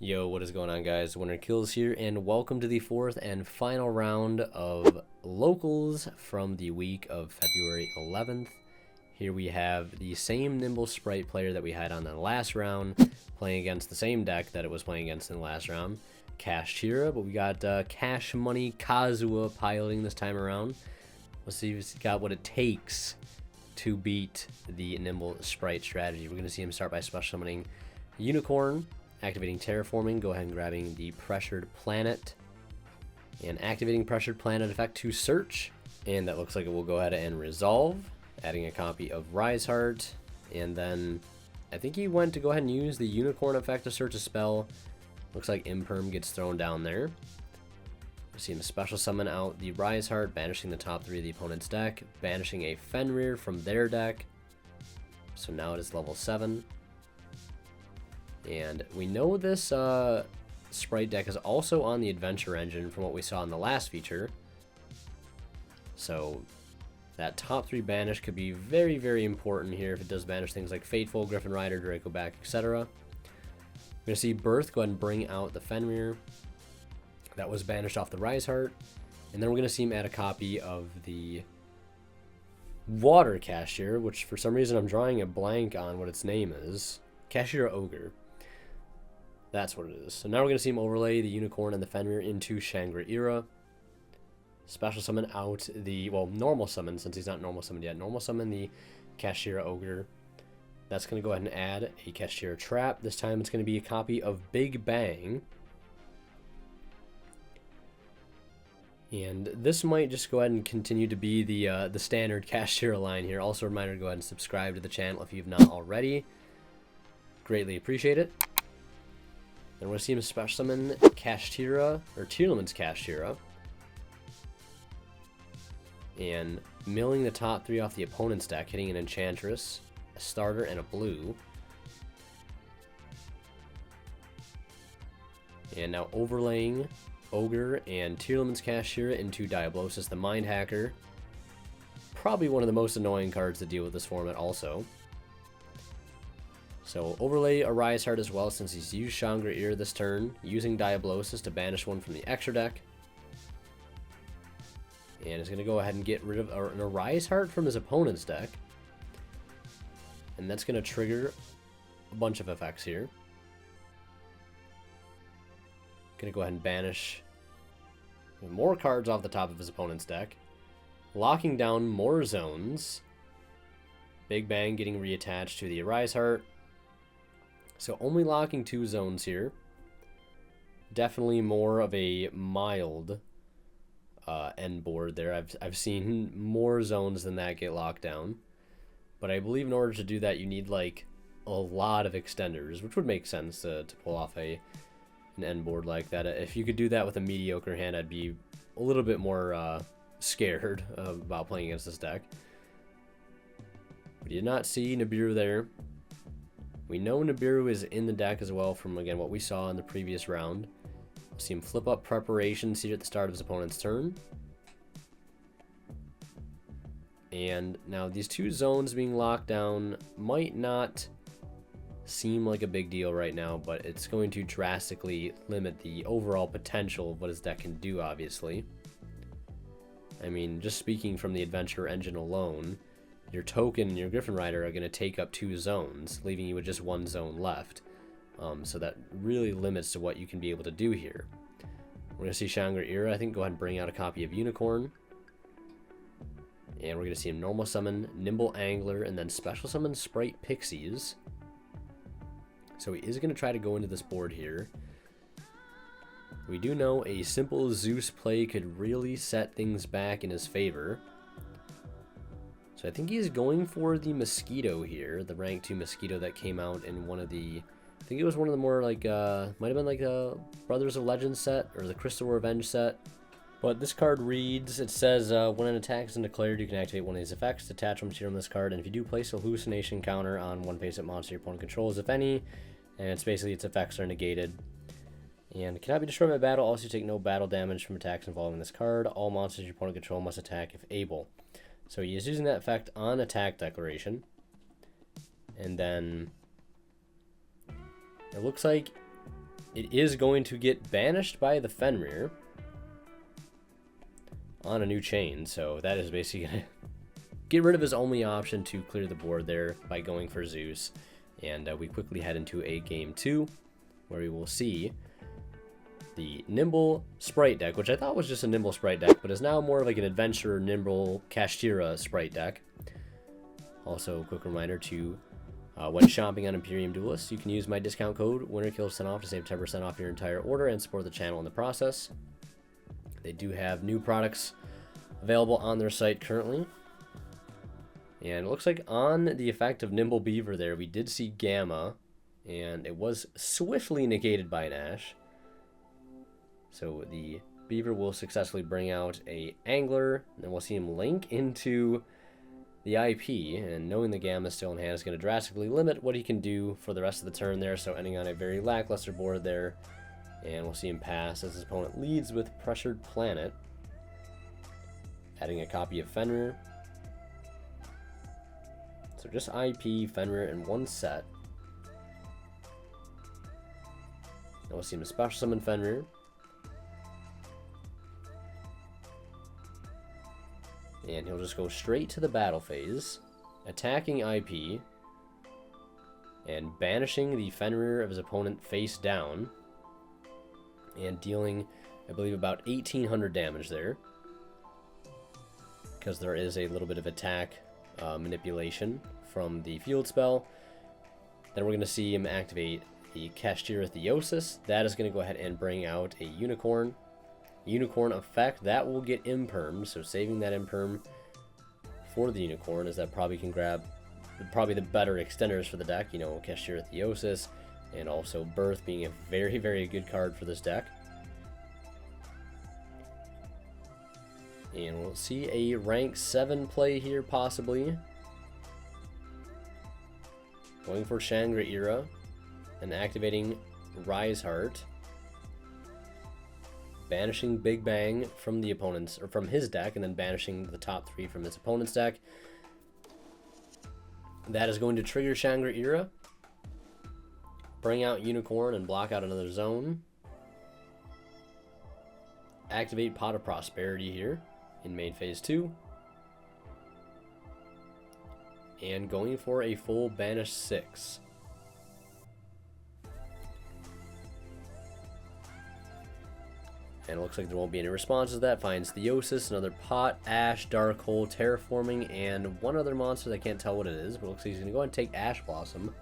Yo, what is going on, guys? Winner Kills here, and welcome to the fourth and final round of locals from the week of February 11th. Here we have the same Nimble Spright player that we had on the last round, playing against the same deck that it was playing against in the last round, Kashtira, but we got Cash Money Kazuha piloting this time around. Let's see if he's got what it takes to beat the Nimble Spright strategy. We're going to see him start by special summoning Unicorn, activating Terraforming, go ahead and grabbing the Pressured Planet, and activating Pressured Planet effect to search, and that looks like it will go ahead and resolve, adding a copy of Rise Heart, and then I think he went to go ahead and use the Unicorn effect to search a spell. Looks like Imperm gets thrown down there. We see him special summon out the Rise Heart, banishing the top 3 of the opponent's deck, banishing a Fenrir from their deck, so now it is level 7. And we know this Spright deck is also on the Adventure Engine from what we saw in the last feature. So that top 3 banish could be very, very important here if it does banish things like Fateful, Griffin Rider, Draco Back, etc. We're going to see Birth go ahead and bring out the Fenrir that was banished off the Rise Heart. And then we're going to see him add a copy of the Water Kashtira, which for some reason I'm drawing a blank on what its name is. Kashtira Ogre. That's what it is. So now we're going to see him overlay the Unicorn and the Fenrir into Shangri-Ira. Special summon out the, well, normal summon, since he's not normal summoned yet. Normal summon the Kashtira Ogre. That's going to go ahead and add a Kashtira Trap. This time it's going to be a copy of Big Bang. And this might just go ahead and continue to be the standard Kashtira line here. Also a reminder to go ahead and subscribe to the channel if you've not already. Greatly appreciate it. Then we're going to see him special summon Kashtira, or Tearlaman's Kashtira. And milling the top 3 off the opponent's deck, hitting an Enchantress, a starter, and a blue. And now overlaying Ogre and Tearlaman's Kashtira into Diablosis the Mind Hacker. Probably one of the most annoying cards to deal with this format also. So overlay a Rise Heart as well, since he's used Shangri-Ira this turn, using Diablosis to banish one from the extra deck. And is going to go ahead and get rid of a Rise Heart from his opponent's deck. And that's going to trigger a bunch of effects here. Going to go ahead and banish more cards off the top of his opponent's deck. Locking down more zones. Big Bang getting reattached to the Rise Heart. So only locking 2 zones here. Definitely more of a mild end board there. I've seen more zones than that get locked down. But I believe in order to do that you need like a lot of extenders, which would make sense to pull off an end board like that. If you could do that with a mediocre hand, I'd be a little bit more scared about playing against this deck. But you did not see Nibiru there. We know Nibiru is in the deck as well from, again, what we saw in the previous round. We'll see him flip up Preparations here at the start of his opponent's turn. And now these 2 zones being locked down might not seem like a big deal right now, but it's going to drastically limit the overall potential of what his deck can do, obviously. I mean, just speaking from the Adventure Engine alone, your Token and your Griffin Rider are going to take up 2 zones, leaving you with just 1 zone left. So that really limits to what you can be able to do here. We're going to see Shangri-Ira, I think, go ahead and bring out a copy of Unicorn. And we're going to see him normal summon Nimble Angler, and then special summon Spright Pixies. So he is going to try to go into this board here. We do know a simple Zeus play could really set things back in his favor. So I think he's going for the Mosquito here, the rank 2 Mosquito that came out in one of the, I think it was one of the more like, might have been like a Brothers of Legends set, or the Crystal Revenge set. But this card reads, it says, when an attack is declared, you can activate one of these effects, detach one from this card, and if you do, place a hallucination counter on one face-up monster your opponent controls, if any, and it's basically its effects are negated. And cannot be destroyed by battle, also you take no battle damage from attacks involving this card. All monsters your opponent control must attack if able. So he is using that effect on attack declaration. And then it looks like it is going to get banished by the Fenrir on a new chain. So that is basically going to get rid of his only option to clear the board there by going for Zeus. And we quickly head into a game 2 where we will see the Nimble Spright deck, which I thought was just a Nimble Spright deck, but is now more like an Adventure Nimble Kashtira Spright deck. Also, a quick reminder to when shopping on Imperium Duelists, you can use my discount code WinnerKills10off to save 10% off your entire order and support the channel in the process. They do have new products available on their site currently. And it looks like on the effect of Nimble Beaver there, we did see Gamma, and it was swiftly negated by an Ash. So the Beaver will successfully bring out a Angler, and then we'll see him link into the IP, and knowing the Gamma is still in hand is going to drastically limit what he can do for the rest of the turn there, so ending on a very lackluster board there. And we'll see him pass as his opponent leads with Pressured Planet, adding a copy of Fenrir. So just IP, Fenrir, in one set. Now we'll see him special summon Fenrir. And he'll just go straight to the battle phase, attacking IP, and banishing the Fenrir of his opponent face down, and dealing, I believe, about 1800 damage there, because there is a little bit of attack manipulation from the field spell. Then we're going to see him activate the Kashtira Theosis. That is going to go ahead and bring out a Unicorn. Unicorn effect, that will get Imperm, so saving that Imperm for the Unicorn, as that probably can grab the better extenders for the deck, you know, Kashtira Theosis, and also Birth being a very, very good card for this deck. And we'll see a rank 7 play here, possibly. Going for Shangri-Era and activating Rise Heart. Banishing Big Bang from the opponent's, or from his deck, and then banishing the top 3 from his opponent's deck. That is going to trigger Shangri-Era, bring out Unicorn and block out another zone. Activate Pot of Prosperity here in main phase 2. And going for a full banish 6. And it looks like there won't be any responses to that. Finds Theosis, another Pot, Ash, Dark Hole, Terraforming, and one other monster that I can't tell what it is, but it looks like he's going to go ahead and take Ash Blossom.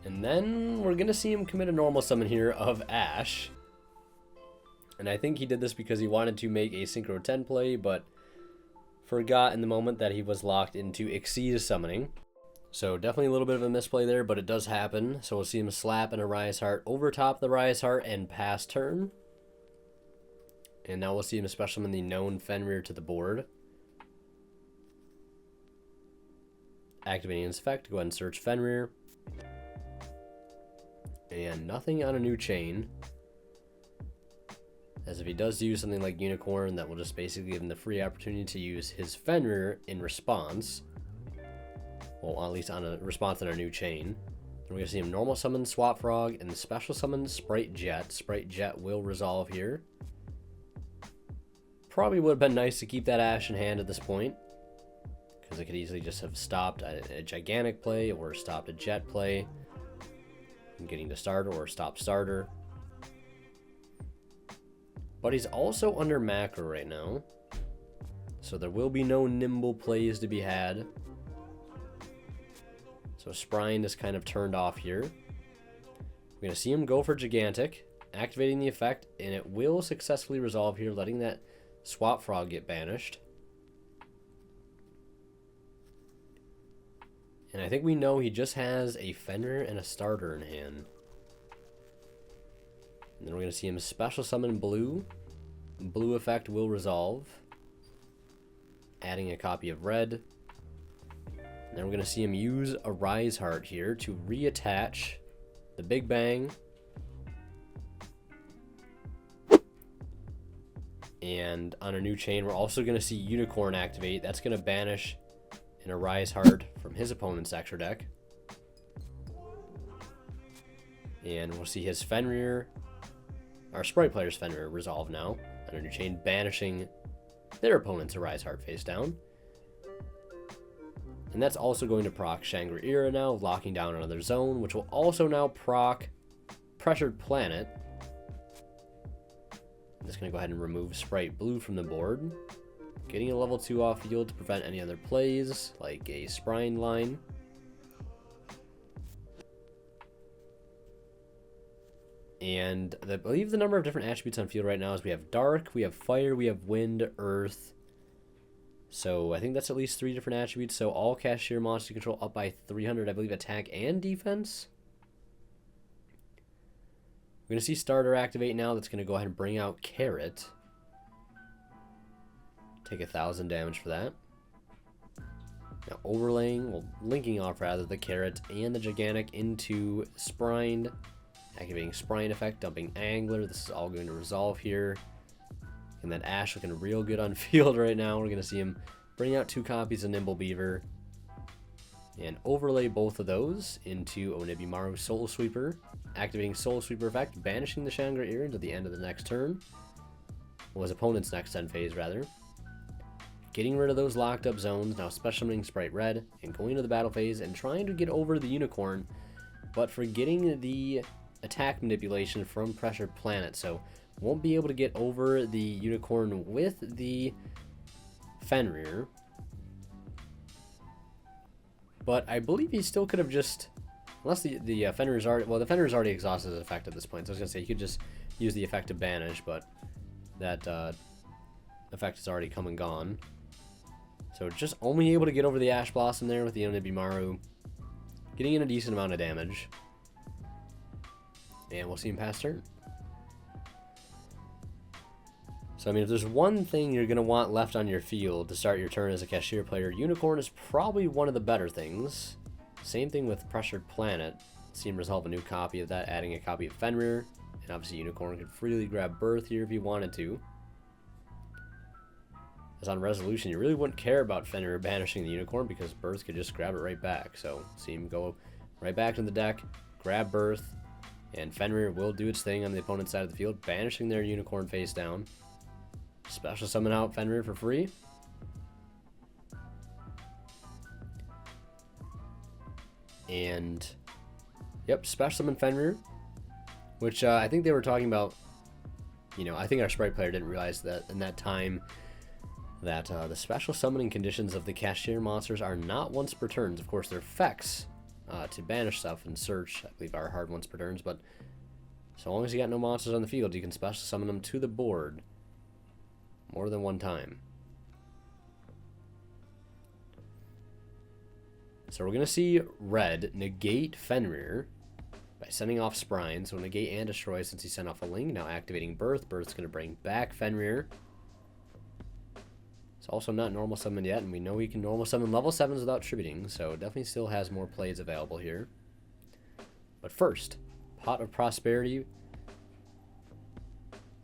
And then we're going to see him commit a normal summon here of Ash. And I think he did this because he wanted to make a Synchro 10 play, but forgot in the moment that he was locked into Exceed summoning. So definitely a little bit of a misplay there, but it does happen. So we'll see him slap in a Rise Heart over top the Rise Heart and pass turn. And now we'll see him special summon the known Fenrir to the board. Activating his effect, go ahead and search Fenrir. And nothing on a new chain. As if he does use something like Unicorn, that will just basically give him the free opportunity to use his Fenrir in response. Well, at least on a response on a new chain. We're going to see him normal summon Swap Frog and special summon Spright Jet. Spright Jet will resolve here. Probably would have been nice to keep that Ash in hand at this point, because it could easily just have stopped a Gigantic play or stopped a Jet play from getting to starter, or stop starter. But he's also under macro right now, so there will be no Nimble plays to be had. So Spright is kind of turned off here. We're going to see him go for Gigantic, activating the effect, and it will successfully resolve here, letting that Swap Frog get banished. And I think we know he just has a Fenrir and a starter in hand. And then we're going to see him special summon Blue. Blue effect will resolve, adding a copy of Red. And then we're going to see him use a Rise Heart here to reattach the Big And on a new chain, we're also going to see Unicorn activate. That's going to banish an Arise Heart from his opponent's extra deck. And we'll see his Fenrir, our Spright player's Fenrir, resolve now on a new chain, banishing their opponent's Arise Heart face down. And that's also going to proc Shangri-Ira now, locking down another zone, which will also now proc Pressured Planet. I'm just going to go ahead and remove Spright Blue from the board. Getting a level 2 off field to prevent any other plays, like a Sprine line. And I believe the number of different attributes on field right now is we have Dark, we have Fire, we have Wind, Earth. So I think that's at least 3 different attributes. So all Kashtira monster control up by 300, I believe, attack and defense. We're going to see Starter activate now. That's going to go ahead and bring out Carrot. Take 1,000 damage for that. Now overlaying, well, linking off rather, the Carrot and the Gigantic into Sprine. Activating Sprine effect, dumping Angler. This is all going to resolve here. And that Ash looking real good on field right now. We're going to see him bring out 2 copies of Nimble Beaver. And overlay both of those into Onibimaru Soul Sweeper. Activating Soul Sweeper effect, banishing the Shangri-Ira into the end of the next turn. Well, his opponent's next end phase, rather. Getting rid of those locked up zones, now special summoning Spright Red, and going to the battle phase and trying to get over the Unicorn, but forgetting the attack manipulation from Pressured Planet, so won't be able to get over the Unicorn with the Fenrir. But I believe he still could have just, unless the Fenrir's already, well, the Fenrir's already exhausted his effect at this point, so I was going to say he could just use the effect to banish, but that effect is already come and gone. So just only able to get over the Ash Blossom there with the Onibimaru, getting in a decent amount of damage. And we'll see him pass turn. So, I mean, if there's one thing you're going to want left on your field to start your turn as a Kashtira player, Unicorn is probably one of the better things. Same thing with Pressured Planet. See him resolve a new copy of that, adding a copy of Fenrir. And obviously Unicorn could freely grab Birth here if he wanted to. As on Resolution, you really wouldn't care about Fenrir banishing the Unicorn because Birth could just grab it right back. So, see him go right back to the deck, grab Birth, and Fenrir will do its thing on the opponent's side of the field, banishing their Unicorn face down. Special summon out Fenrir for free. And, yep, special summon Fenrir. Which I think they were talking about, you know, I think our Spright player didn't realize that in that time that the special summoning conditions of the Kashtira monsters are not once per turns. Of course, their effects to banish stuff and search, I believe, are hard once per turns, but so long as you got no monsters on the field, you can special summon them to the board more than one time. So we're going to see Red negate Fenrir by sending off Sprine, so negate and destroy since he sent off a link. Now activating Birth. Birth's going to bring back Fenrir. It's also not normal summoned yet, and we know he can normal summon level 7s without tributing, so definitely still has more plays available here. But first, Pot of Prosperity,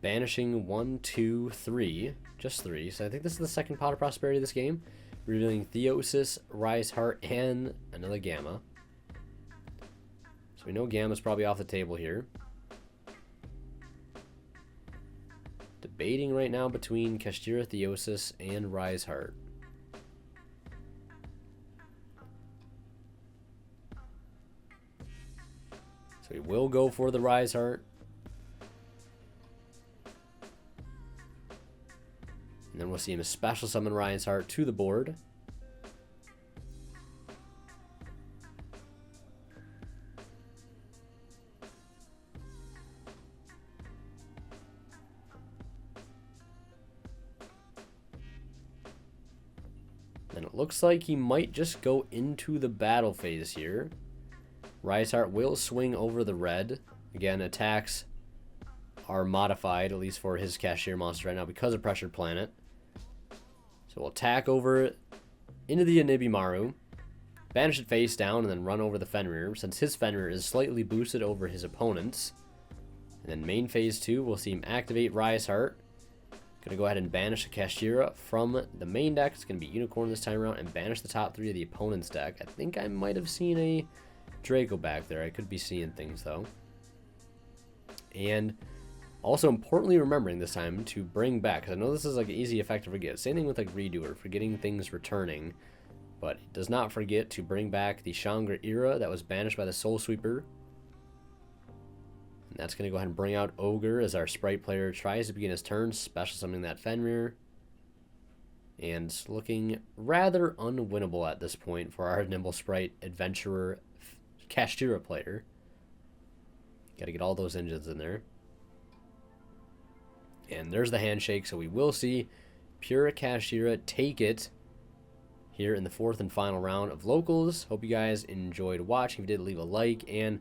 banishing 1, 2, 3, just 3, so I think this is the second Pot of Prosperity of this game, revealing Theosis, Rise Heart, and another Gamma. So we know Gamma's probably off the table here. Debating right now between Kashtira, Theosis, and Rise Heart. So we will go for the Rise Heart. And then we'll see him special summon Rise Heart to the board. Then it looks like he might just go into the battle phase here. Rise Heart will swing over the red. Again, attacks are modified, at least for his Kashtira monster right now, because of Pressured Planet. So we'll attack over into the Onibimaru, banish it face down, and then run over the Fenrir, since his Fenrir is slightly boosted over his opponent's. And then main phase 2, we'll see him activate Rise Heart, Gonna go ahead and banish the Kashtira from the main deck. It's gonna be Unicorn this time around, and banish the top 3 of the opponent's deck. I think I might have seen a Draco back there. I could be seeing things though. And also importantly remembering this time to bring back, because I know this is like an easy effect to forget. Same thing with like Redoer, forgetting things returning. But it does not forget to bring back the Chandra Era that was banished by the Soul Sweeper. And that's going to go ahead and bring out Ogre as our Spright player tries to begin his turn, special summoning that Fenrir. And looking rather unwinnable at this point for our Nimble Spright Adventurer Kashtira player. Got to get all those engines in there. And there's the handshake, so we will see Pure Kashtira take it here in the 4th and final round of locals. Hope you guys enjoyed watching. If you did, leave a like. And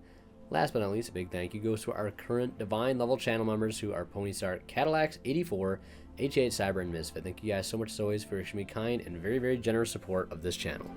last but not least, a big thank you goes to our current Divine level channel members who are Ponystar, Cadillacs, 84, H8 Cyber, and Misfit. Thank you guys so much as always for your extremely kind and very, very generous support of this channel.